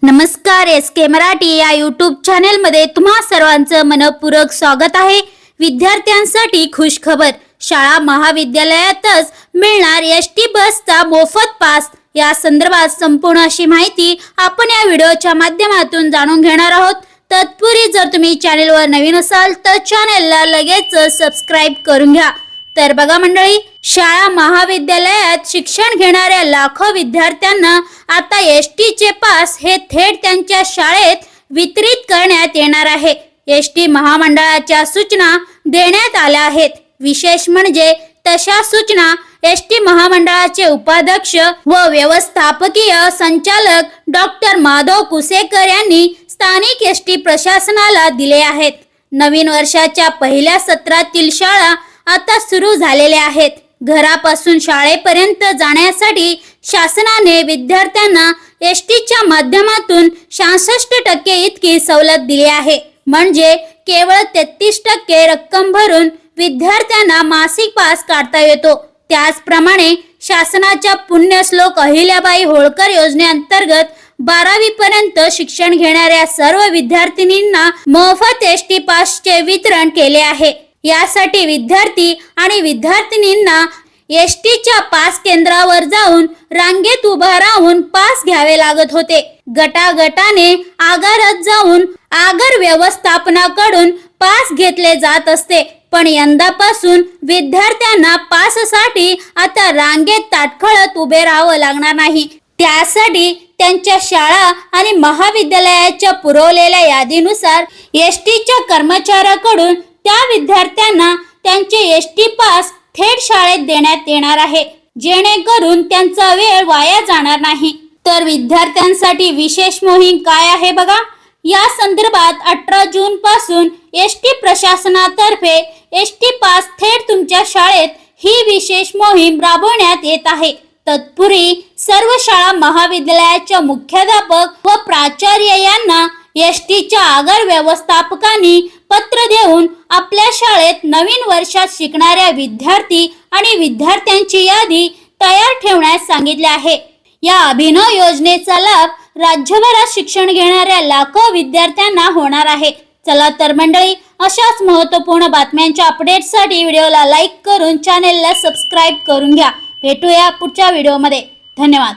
नमस्कार, SK मराठी या YouTube चॅनलमध्ये तुम्हा सर्वांचं मनपूर्वक स्वागत आहे। विद्यार्थ्यांसाठी खुशखबर, शाळा महाविद्यालयातच मिळणार एसटी बसचा मोफत पास। या संदर्भात संपूर्ण अशी माहिती आपण या व्हिडिओच्या माध्यमातून जाणून घेणार आहोत। तत्पूर्वी जर तुम्ही चॅनलवर नवीन असाल तर चॅनलला लगेच सबस्क्राइब करून घ्या। तर बघा मंडळी, शाळा महाविद्यालयात शिक्षण घेणाऱ्या लाखो विद्यार्थ्यांना आता एसटीचे पास हे थेट त्यांच्या शाळेत वितरित करण्यात येणार आहे। एसटी महामंडळाच्या सूचना देण्यात आल्या आहेत। विशेष म्हणजे तशा सूचना एसटी महामंडळाचे उपाध्यक्ष व व्यवस्थापकीय संचालक डॉक्टर माधव कुसेकर यांनी स्थानिक एसटी प्रशासनाला दिले आहेत। नवीन वर्षाच्या पहिल्या सत्रातील शाळा आता सुरू झालेल्या आहेत। घरापासून शाळेपर्यंत जाण्यासाठी शासनाने विद्यार्थ्यांना एसटीच्या माध्यमातून 66% इतकी सवलत दिली आहे। म्हणजे केवळ 33% रक्कम भरून विद्यार्थ्यांना मासिक पास काढता येतो। त्याचप्रमाणे शासनाच्या पुण्यश्लोक अहिल्याबाई होळकर योजनेअंतर्गत 12वी पर्यंत शिक्षण घेणाऱ्या सर्व विद्यार्थिनींना मोफत एसटी पासचे वितरण केले आहे। यासाठी विद्यार्थी आणि विद्यार्थिनींना एसटीच्या पास केंद्रावर जाऊन रांगेत उभा राहून पास घ्यावे लागत होते। गटागटाने आगारात जाऊन आगार व्यवस्थापनाकडून पास घेतले जात असते। पण यंदापासून विद्यार्थ्यांना पाससाठी आता रांगेत ताटखळत उभे राहावं लागणार नाही। त्यासाठी त्यांच्या शाळा आणि महाविद्यालयाच्या पुरवलेल्या यादीनुसार एसटीच्या कर्मचाऱ्याकडून त्या विद्यार्थ्यांना त्यांचे एसटी पास थेट शाळेत देण्यात येणार आहे, जेणेकरून त्यांचा वेळ वाया जाणार नाही। तर विद्यार्थ्यांसाठी विशेष मोहीम काय आहे बघा। या संदर्भात 18 जून पासून एसटी प्रशासनातर्फे एसटी पास थेट तुमच्या शाळेत ही विशेष मोहीम राबवण्यात येत आहे। तत्पूर्वी सर्व शाळा महाविद्यालयाच्या मुख्याध्यापक व प्राचार्य यांना एसटीच्या आगार व्यवस्थापकांनी पत्र देऊन आपल्या शाळेत नवीन वर्षात शिकणाऱ्या विद्यार्थी आणि विद्यार्थ्यांची यादी तयार ठेवण्यास सांगितले आहे। या अभिनव योजनेचा लाभ राज्यभरात शिक्षण घेणाऱ्या लाखो विद्यार्थ्यांना होणार आहे। चला तर मंडळी, अशाच महत्त्वपूर्ण बातम्यांच्या अपडेट्ससाठी व्हिडिओला लाईक करून चॅनलला सबस्क्राइब करून घ्या। भेटूया पुढच्या व्हिडिओमध्ये। धन्यवाद।